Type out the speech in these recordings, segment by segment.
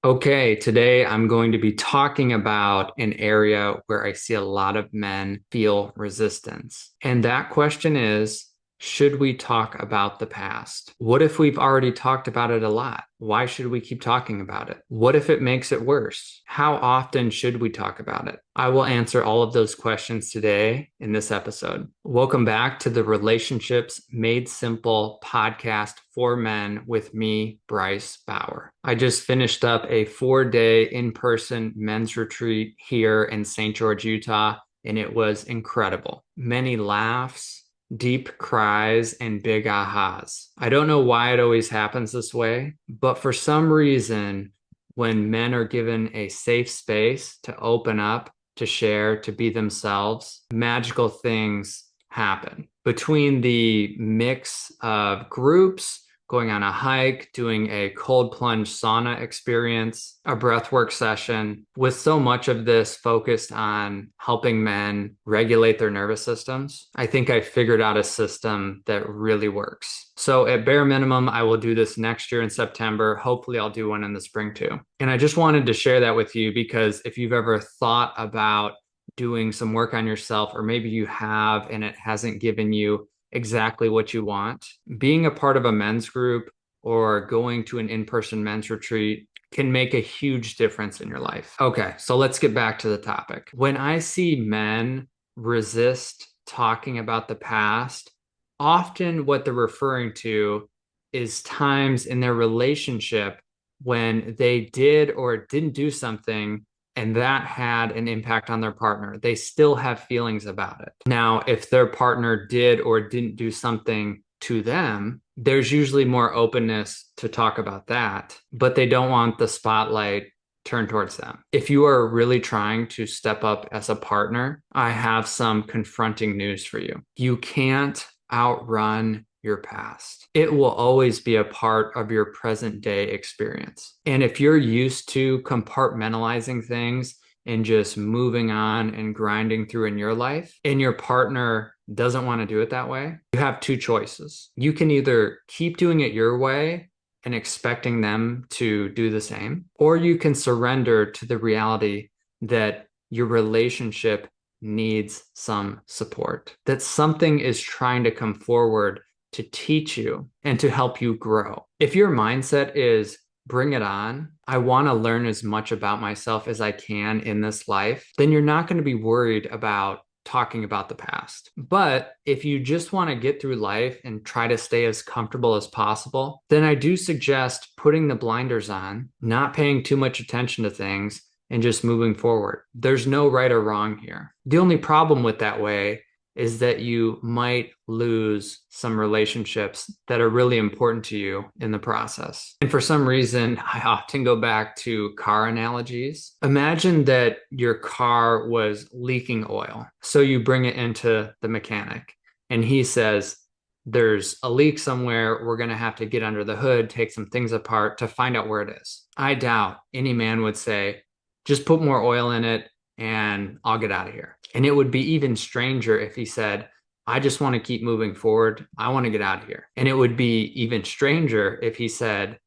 Okay, today I'm going to be talking about an area where I see a lot of men feel resistance. And that question is, should we talk about the past? What if we've already talked about it a lot? Why should we keep talking about it? What if it makes it worse? How often should we talk about it? I will answer all of those questions today in this episode. Welcome back to the Relationships Made Simple podcast for men with me, Bryce Bauer. I just finished up a 4-day in-person men's retreat here in St. George, Utah, and it was incredible. Many laughs, deep cries, and big ahas. I don't know why it always happens this way, but for some reason, when men are given a safe space to open up, to share, to be themselves, magical things happen. Between the mix of groups, going on a hike, doing a cold plunge sauna experience, a breathwork session, with so much of this focused on helping men regulate their nervous systems, I think I figured out a system that really works. So at bare minimum, I will do this next year in September. Hopefully I'll do one in the spring too. And I just wanted to share that with you because if you've ever thought about doing some work on yourself, or maybe you have and it hasn't given you exactly what you want, being a part of a men's group or going to an in-person men's retreat can make a huge difference in your life. Okay, so let's get back to the topic. When I see men resist talking about the past, often what they're referring to is times in their relationship when they did or didn't do something and that had an impact on their partner. They still have feelings about it. Now, if their partner did or didn't do something to them, there's usually more openness to talk about that, but they don't want the spotlight turned towards them. If you are really trying to step up as a partner, I have some confronting news for you. You can't outrun your past. It will always be a part of your present day experience. And if you're used to compartmentalizing things and just moving on and grinding through in your life, and your partner doesn't want to do it that way, you have two choices. You can either keep doing it your way and expecting them to do the same, or you can surrender to the reality that your relationship needs some support, that something is trying to come forward to teach you and to help you grow. If your mindset is bring it on, I want to learn as much about myself as I can in this life, then you're not going to be worried about talking about the past. But if you just want to get through life and try to stay as comfortable as possible, then I do suggest putting the blinders on, not paying too much attention to things, and just moving forward. There's no right or wrong here. The only problem with that way is that you might lose some relationships that are really important to you in the process. And for some reason, I often go back to car analogies. Imagine that your car was leaking oil. So you bring it into the mechanic, and he says, there's a leak somewhere. We're going to have to get under the hood, take some things apart to find out where it is. I doubt any man would say, just put more oil in it and I'll get out of here. And it would be even stranger if he said, I just want to keep moving forward. I want to get out of here. And it would be even stranger if he said,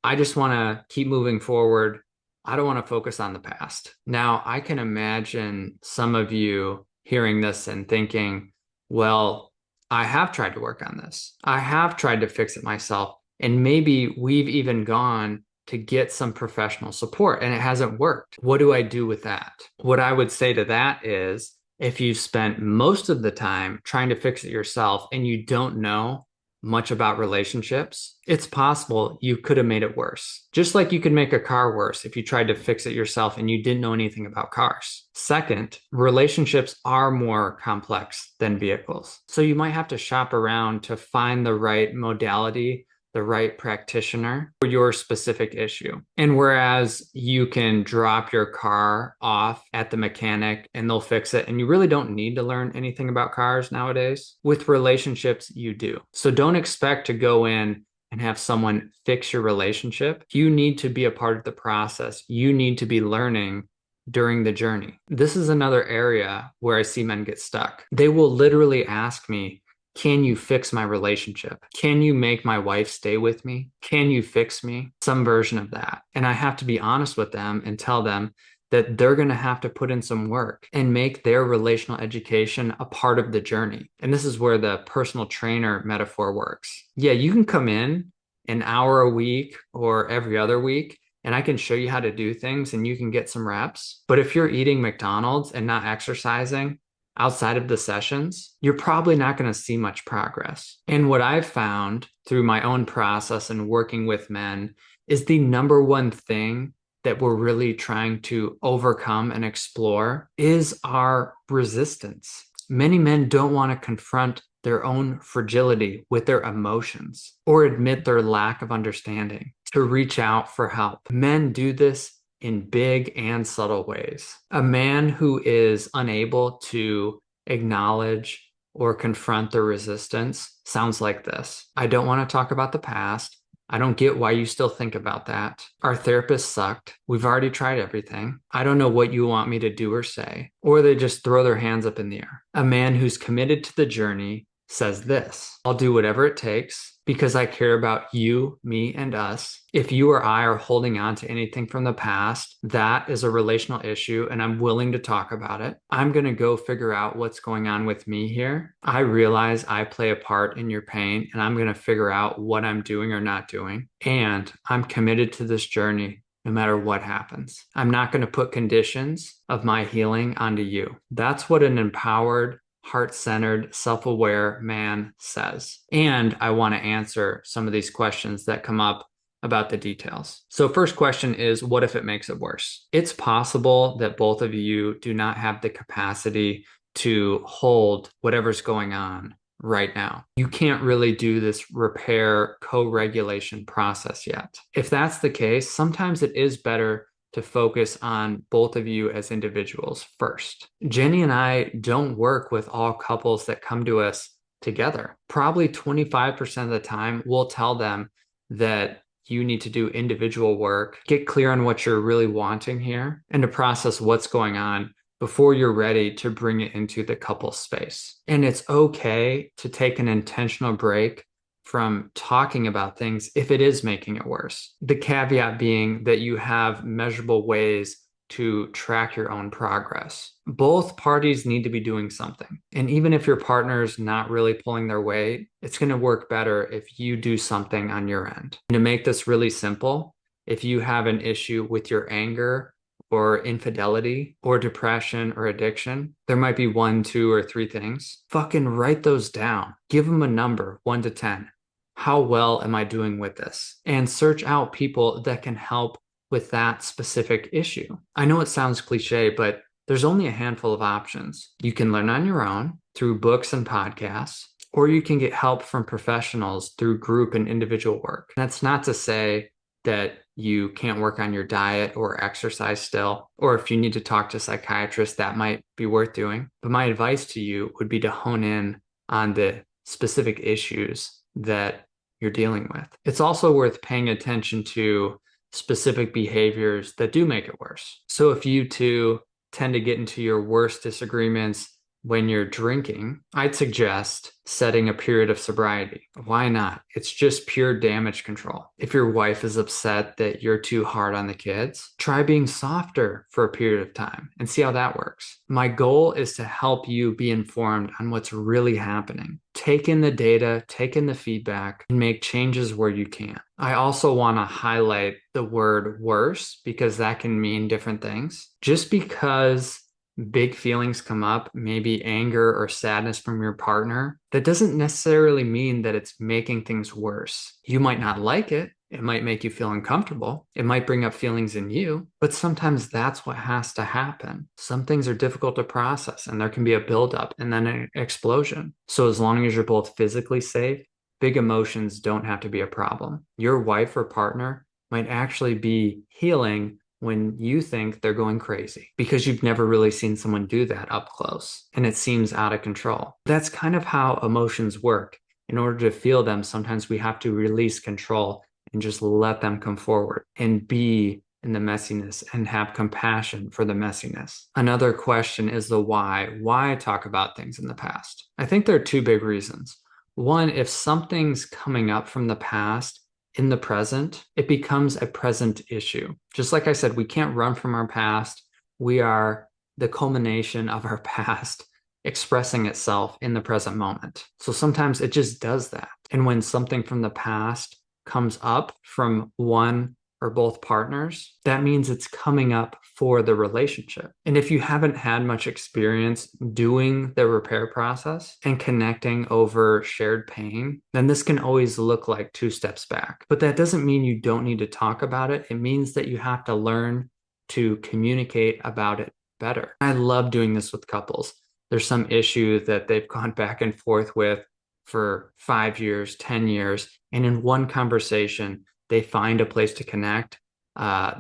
I just want to keep moving forward. I don't want to focus on the past. Now, I can imagine some of you hearing this and thinking, well, I have tried to work on this. I have tried to fix it myself. And maybe we've even gone to get some professional support and it hasn't worked. What do I do with that? What I would say to that is if you've spent most of the time trying to fix it yourself and you don't know much about relationships, it's possible you could have made it worse. Just like you could make a car worse if you tried to fix it yourself and you didn't know anything about cars. Second, relationships are more complex than vehicles. So you might have to shop around to find the right modality, the right practitioner for your specific issue. And whereas you can drop your car off at the mechanic and they'll fix it, and you really don't need to learn anything about cars nowadays, with relationships, you do. So don't expect to go in and have someone fix your relationship. You need to be a part of the process. You need to be learning during the journey. This is another area where I see men get stuck. They will literally ask me, Can you fix my relationship? Can you make my wife stay with me? Can you fix me? Some version of that. And I have to be honest with them and tell them that they're going to have to put in some work and make their relational education a part of the journey. And this is where the personal trainer metaphor works. Yeah, you can come in an hour a week or every other week, and I can show you how to do things and you can get some reps. But if you're eating McDonald's and not exercising outside of the sessions, you're probably not going to see much progress. And what I've found through my own process and working with men is the number one thing that we're really trying to overcome and explore is our resistance. Many men don't want to confront their own fragility with their emotions or admit their lack of understanding to reach out for help. Men do this in big and subtle ways. A man who is unable to acknowledge or confront the resistance sounds like this. I don't want to talk about the past. I don't get why you still think about that. Our therapist sucked. We've already tried everything. I don't know what you want me to do or say. Or they just throw their hands up in the air. A man who's committed to the journey says this: I'll do whatever it takes because I care about you, me, and us. If you or I are holding on to anything from the past, that is a relational issue and I'm willing to talk about it. I'm going to go figure out what's going on with me here. I realize I play a part in your pain and I'm going to figure out what I'm doing or not doing. And I'm committed to this journey no matter what happens. I'm not going to put conditions of my healing onto you. That's what an empowered, heart-centered, self-aware man says. And I want to answer some of these questions that come up about the details. So first question is, what if it makes it worse? It's possible that both of you do not have the capacity to hold whatever's going on right now. You can't really do this repair co-regulation process yet. If that's the case, sometimes it is better to focus on both of you as individuals first. Jenny and I don't work with all couples that come to us together. Probably 25% of the time, we'll tell them that you need to do individual work, get clear on what you're really wanting here, and to process what's going on before you're ready to bring it into the couple space. And it's okay to take an intentional break from talking about things if it is making it worse. The caveat being that you have measurable ways to track your own progress. Both parties need to be doing something. And even if your partner's not really pulling their weight, it's going to work better if you do something on your end. And to make this really simple, if you have an issue with your anger or infidelity or depression or addiction, there might be 1, 2, or 3 things. Fucking write those down. Give them a number, 1 to 10. How well am I doing with this? And search out people that can help with that specific issue. I know it sounds cliche, but there's only a handful of options. You can learn on your own through books and podcasts, or you can get help from professionals through group and individual work. That's not to say that you can't work on your diet or exercise still, or if you need to talk to a psychiatrist, that might be worth doing. But my advice to you would be to hone in on the specific issues that you're dealing with. It's also worth paying attention to specific behaviors that do make it worse. So if you two tend to get into your worst disagreements when you're drinking, I'd suggest setting a period of sobriety. Why not? It's just pure damage control. If your wife is upset that you're too hard on the kids, try being softer for a period of time and see how that works. My goal is to help you be informed on what's really happening. Take in the data, take in the feedback, and make changes where you can. I also want to highlight the word worse because that can mean different things. Just because big feelings come up, maybe anger or sadness from your partner, that doesn't necessarily mean that it's making things worse. You might not like it. It might make you feel uncomfortable. It might bring up feelings in you, but sometimes that's what has to happen. Some things are difficult to process and there can be a buildup and then an explosion. So as long as you're both physically safe, big emotions don't have to be a problem. Your wife or partner might actually be healing when you think they're going crazy because you've never really seen someone do that up close and it seems out of control. That's kind of how emotions work. In order to feel them, sometimes we have to release control and just let them come forward and be in the messiness and have compassion for the messiness. Another question is the why. Why talk about things in the past? I think there are 2 big reasons. One, if something's coming up from the past in the present, it becomes a present issue. Just like I said, we can't run from our past. We are the culmination of our past expressing itself in the present moment. So sometimes it just does that. And when something from the past comes up from one or both partners, that means it's coming up for the relationship. And if you haven't had much experience doing the repair process and connecting over shared pain, then this can always look like two steps back. But that doesn't mean you don't need to talk about it. It means that you have to learn to communicate about it better. I love doing this with couples. There's some issue that they've gone back and forth with for 5 years, 10 years. And in one conversation, they find a place to connect.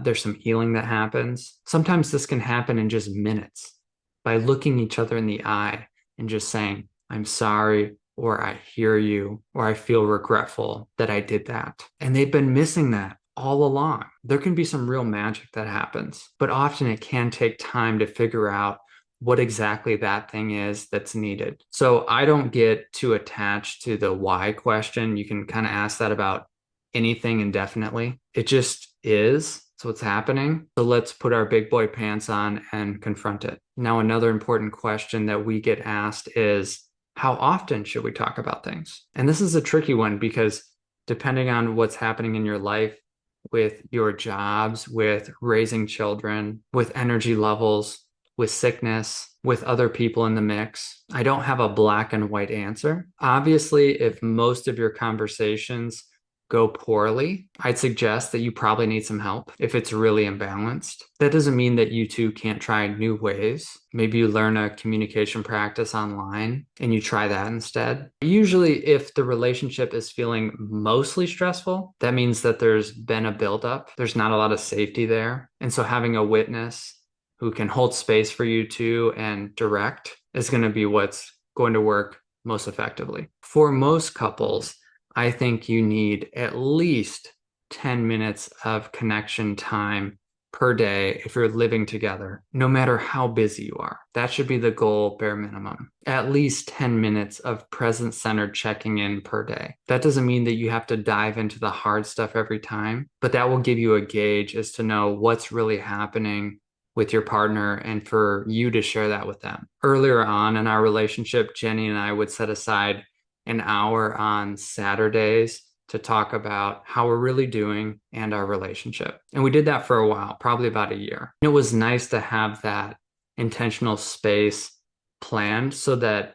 There's some healing that happens. Sometimes this can happen in just minutes by looking each other in the eye and just saying, I'm sorry, or I hear you, or I feel regretful that I did that. And they've been missing that all along. There can be some real magic that happens, but often it can take time to figure out what exactly that thing is that's needed. So I don't get too attached to the why question. You can kind of ask that about anything indefinitely. It just is. So what's happening. So let's put our big boy pants on and confront it. Now, another important question that we get asked is, how often should we talk about things? And this is a tricky one because depending on what's happening in your life, with your jobs, with raising children, with energy levels, with sickness, with other people in the mix, I don't have a black and white answer. Obviously, if most of your conversations go poorly, I'd suggest that you probably need some help if it's really imbalanced. That doesn't mean that you two can't try new ways. Maybe you learn a communication practice online and you try that instead. Usually, if the relationship is feeling mostly stressful, that means that there's been a buildup. There's not a lot of safety there. And so having a witness who can hold space for you two and direct is going to be what's going to work most effectively. For most couples, I think you need at least 10 minutes of connection time per day if you're living together, no matter how busy you are. That should be the goal, bare minimum. At least 10 minutes of present-centered checking in per day. That doesn't mean that you have to dive into the hard stuff every time, but that will give you a gauge as to know what's really happening with your partner and for you to share that with them. Earlier on in our relationship, Jenny and I would set aside an hour on Saturdays to talk about how we're really doing and our relationship. And we did that for a while, probably about a year. It was nice to have that intentional space planned so that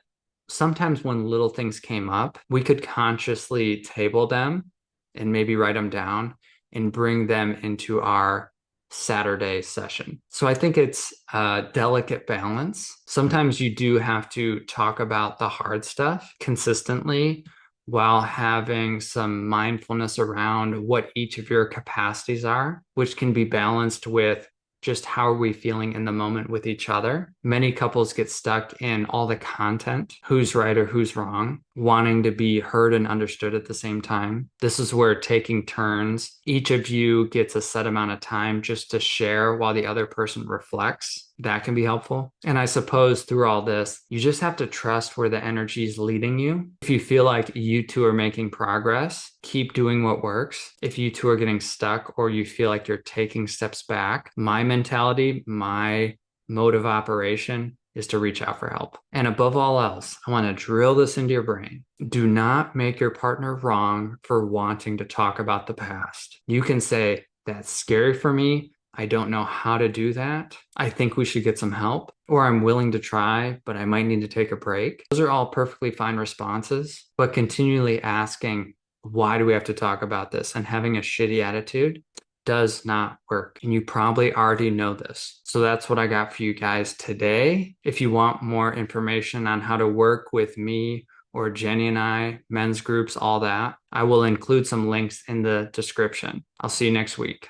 sometimes when little things came up, we could consciously table them and maybe write them down and bring them into our Saturday session. So I think it's a delicate balance. Sometimes you do have to talk about the hard stuff consistently while having some mindfulness around what each of your capacities are, which can be balanced with just how are we feeling in the moment with each other. Many couples get stuck in all the content, who's right or who's wrong, wanting to be heard and understood at the same time. This is where taking turns, each of you gets a set amount of time just to share while the other person reflects. That can be helpful. And I suppose through all this, you just have to trust where the energy is leading you. If you feel like you two are making progress, keep doing what works. If you two are getting stuck or you feel like you're taking steps back, my mentality, my mode of operation is to reach out for help. And above all else, I want to drill this into your brain. Do not make your partner wrong for wanting to talk about the past. You can say, that's scary for me. I don't know how to do that. I think we should get some help, or I'm willing to try, but I might need to take a break. Those are all perfectly fine responses, but continually asking, why do we have to talk about this? And having a shitty attitude does not work. And you probably already know this. So that's what I got for you guys today. If you want more information on how to work with me or Jenny and I, men's groups, all that, I will include some links in the description. I'll see you next week.